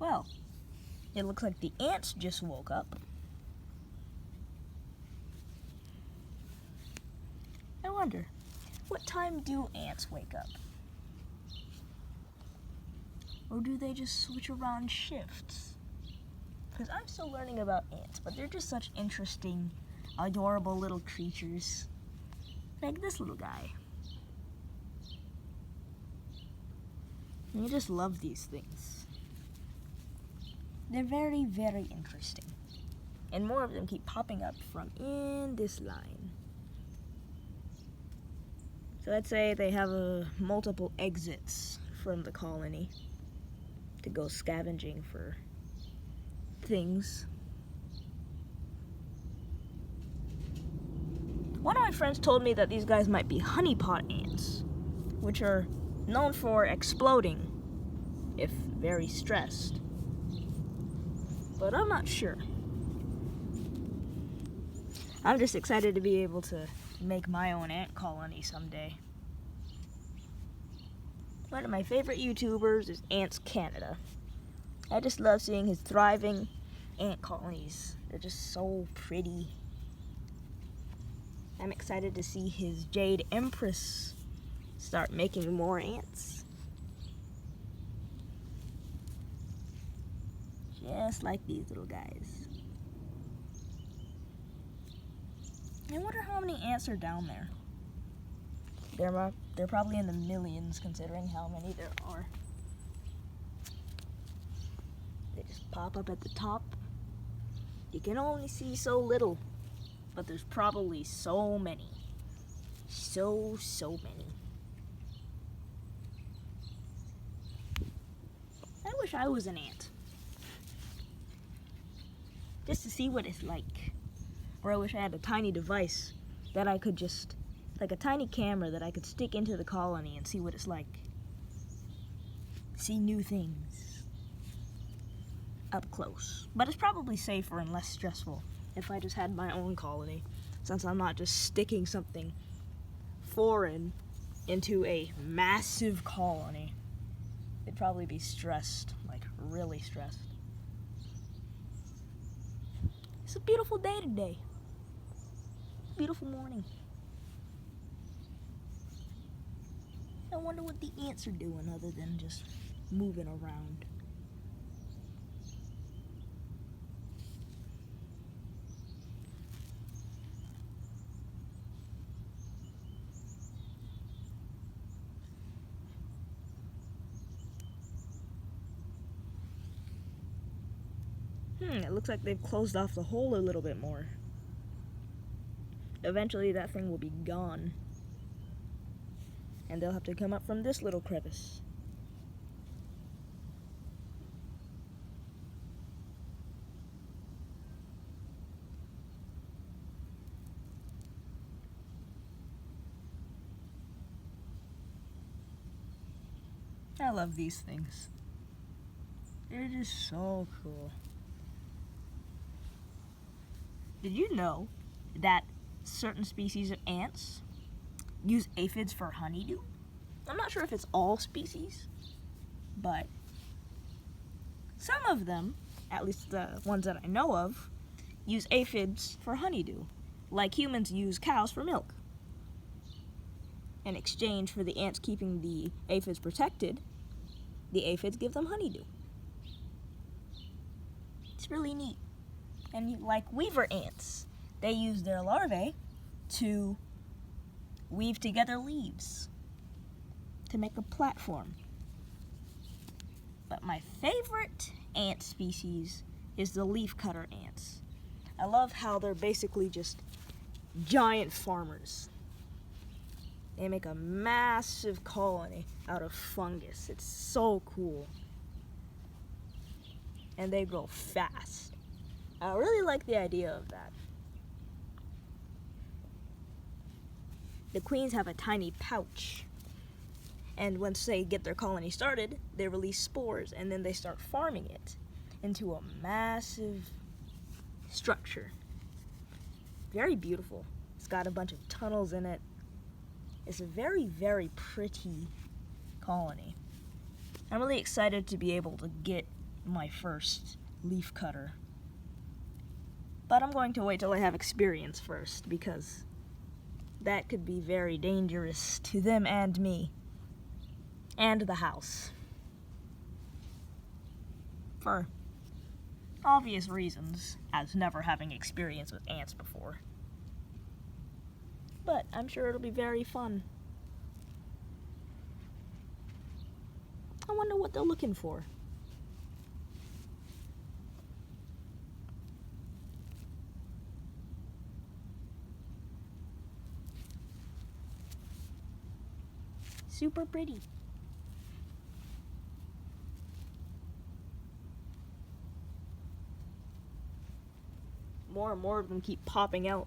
Well, it looks like the ants just woke up. I wonder, what time do ants wake up? Or do they just switch around shifts? Because I'm still learning about ants, but they're just such interesting, adorable little creatures. Like this little guy. And you just love these things. They're very, very interesting. And more of them keep popping up from in this line. So let's say they have multiple exits from the colony to go scavenging for things. One of my friends told me that these guys might be honeypot ants, which are known for exploding if very stressed. But I'm not sure. I'm just excited to be able to make my own ant colony someday. One of my favorite YouTubers is Ants Canada. I just love seeing his thriving ant colonies. They're just so pretty. I'm excited to see his Jade Empress start making more ants. Just like these little guys. I wonder how many ants are down there. They're probably in the millions considering how many there are. They just pop up at the top. You can only see so little, but there's probably so many. So many. I wish I was an ant. Just to see what it's like. Or I wish I had a tiny device that I could just, like a tiny camera that I could stick into the colony and see what it's like. See new things up close. But it's probably safer and less stressful if I just had my own colony, since I'm not just sticking something foreign into a massive colony. They'd probably be stressed, like really stressed. It's a beautiful day today. Beautiful morning. I wonder what the ants are doing other than just moving around. It looks like they've closed off the hole a little bit more. Eventually that thing will be gone. And they'll have to come up from this little crevice. I love these things. They're just so cool. Did you know that certain species of ants use aphids for honeydew? I'm not sure if it's all species, but some of them, at least the ones that I know of, use aphids for honeydew, like humans use cows for milk. In exchange for the ants keeping the aphids protected, the aphids give them honeydew. It's really neat. And like weaver ants, they use their larvae to weave together leaves to make a platform. But my favorite ant species is the leafcutter ants. I love how they're basically just giant farmers. They make a massive colony out of fungus. It's so cool. And they grow fast. I really like the idea of that. The queens have a tiny pouch. And once they get their colony started, they release spores and then they start farming it into a massive structure. Very beautiful. It's got a bunch of tunnels in it. It's a very, very pretty colony. I'm really excited to be able to get my first leaf cutter. But I'm going to wait till I have experience first, because that could be very dangerous to them and me. And the house. For obvious reasons, as never having experience with ants before. But I'm sure it'll be very fun. I wonder what they're looking for. Super pretty. More and more of them keep popping out.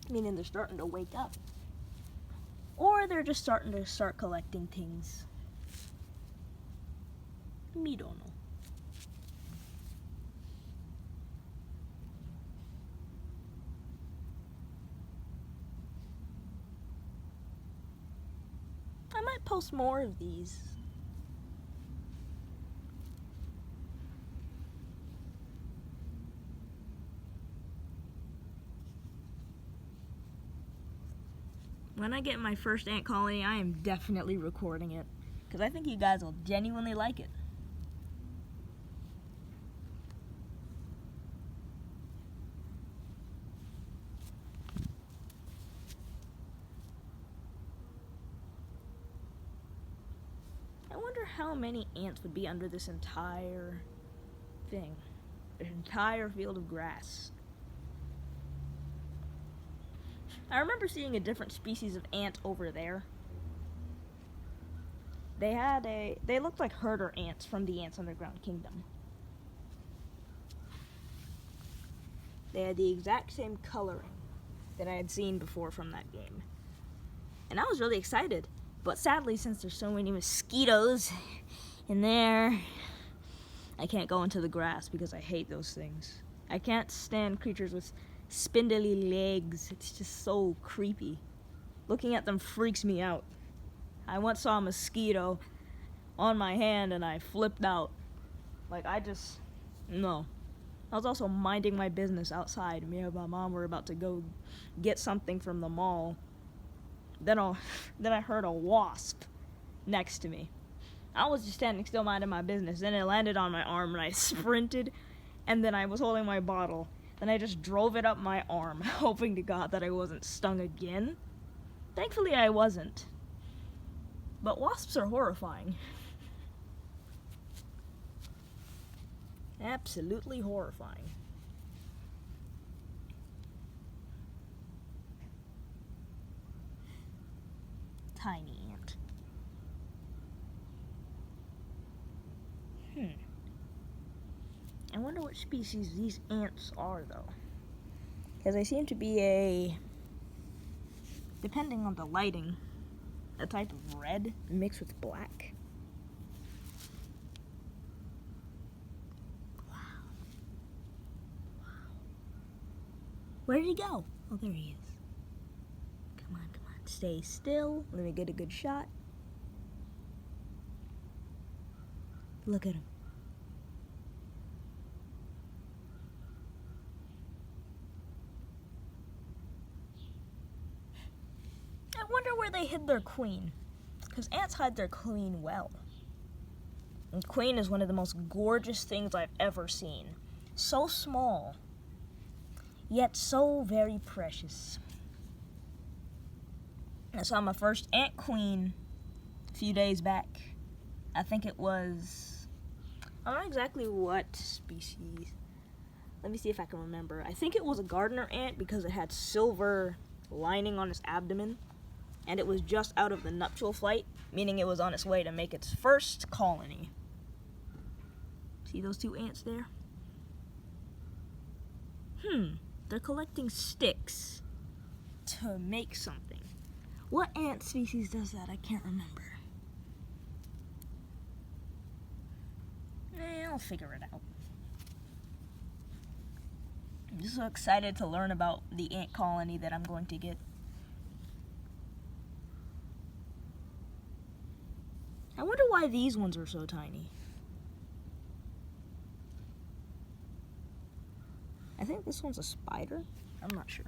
Meaning they're starting to wake up. Or they're just starting to collecting things. Me don't know. I might post more of these. When I get my first ant colony, I am definitely recording it, because I think you guys will genuinely like it. I wonder how many ants would be under this entire thing, this entire field of grass. I remember seeing a different species of ant over there. They looked like herder ants from the Ants Underground Kingdom. They had the exact same coloring that I had seen before from that game. And I was really excited. But sadly, since there's so many mosquitoes in there, I can't go into the grass because I hate those things. I can't stand creatures with spindly legs. It's just so creepy. Looking at them freaks me out. I once saw a mosquito on my hand and I flipped out. No. I was also minding my business outside. Me and my mom were about to go get something from the mall. Then I heard a wasp next to me. I was just standing still minding my business. Then it landed on my arm and I sprinted, and then I was holding my bottle. Then I just drove it up my arm, hoping to God that I wasn't stung again. Thankfully I wasn't. But wasps are horrifying. Absolutely horrifying. Tiny ant. I wonder what species these ants are, though. Because they seem to be depending on the lighting, a type of red mixed with black. Wow. Where did he go? Oh, there he is. Come on. Stay still. Let me get a good shot. Look at him. I wonder where they hid their queen. Because ants hide their queen well. And queen is one of the most gorgeous things I've ever seen. So small, yet so very precious. I saw my first ant queen a few days back. I think it was, I don't know exactly what species. Let me see if I can remember. I think it was a gardener ant because it had silver lining on its abdomen. And it was just out of the nuptial flight, meaning it was on its way to make its first colony. See those two ants there? They're collecting sticks to make something. What ant species does that? I can't remember. I'll figure it out. I'm just so excited to learn about the ant colony that I'm going to get. I wonder why these ones are so tiny. I think this one's a spider. I'm not sure.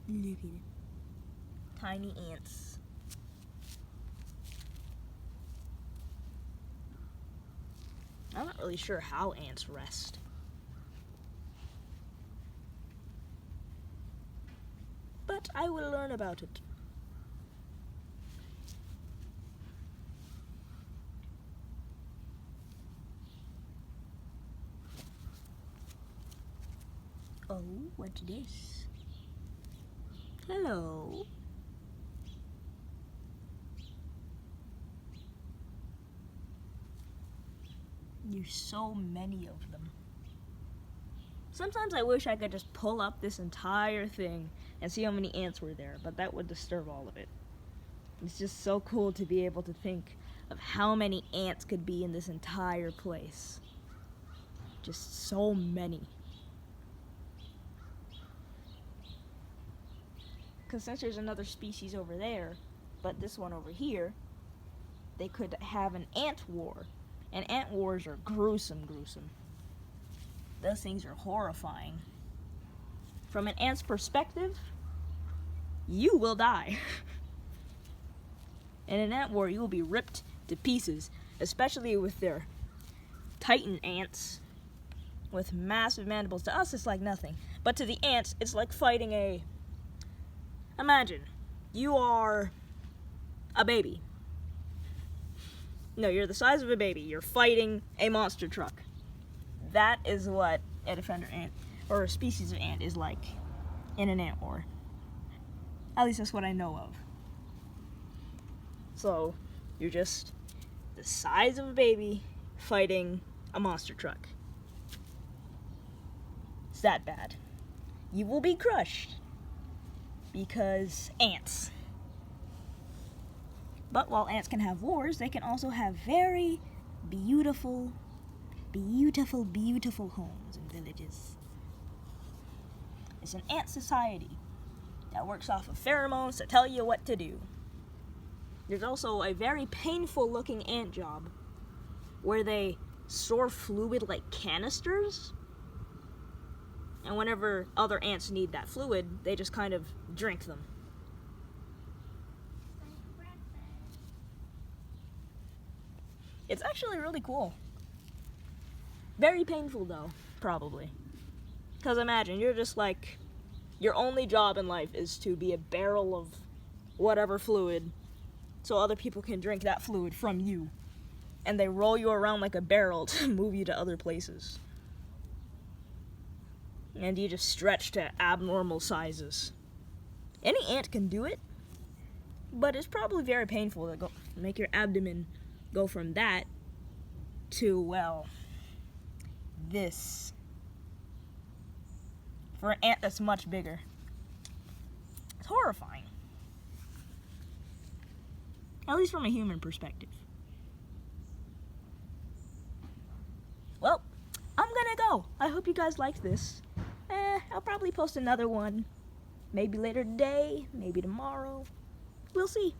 Look at it. Tiny ants. I'm not really sure how ants rest. But I will learn about it. Oh, what's this? Hello. There's so many of them. Sometimes I wish I could just pull up this entire thing and see how many ants were there, but that would disturb all of it. It's just so cool to be able to think of how many ants could be in this entire place. Just so many. Because since there's another species over there, but this one over here, they could have an ant war. And ant wars are gruesome. Those things are horrifying. From an ant's perspective, you will die. In an ant war, you will be ripped to pieces, especially with their titan ants with massive mandibles. To us, it's like nothing. But to the ants, it's like fighting a... Imagine, you are a baby. No, you're the size of a baby. You're fighting a monster truck. That is what a defender ant, or a species of ant, is like in an ant war. At least that's what I know of. So, you're just the size of a baby fighting a monster truck. It's that bad. You will be crushed. Because ants. But while ants can have wars, they can also have very beautiful homes and villages. It's an ant society that works off of pheromones to tell you what to do. There's also a very painful looking ant job where they store fluid like canisters. And whenever other ants need that fluid, they just kind of drink them. It's actually really cool. Very painful though, probably. Because imagine, you're just like, your only job in life is to be a barrel of whatever fluid so other people can drink that fluid from you. And they roll you around like a barrel to move you to other places. And you just stretch to abnormal sizes. Any ant can do it, but it's probably very painful to make your abdomen go from that to, well, this. For an ant that's much bigger. It's horrifying. At least from a human perspective. Well, I'm gonna go. I hope you guys liked this. I'll probably post another one. Maybe later today, maybe tomorrow. We'll see.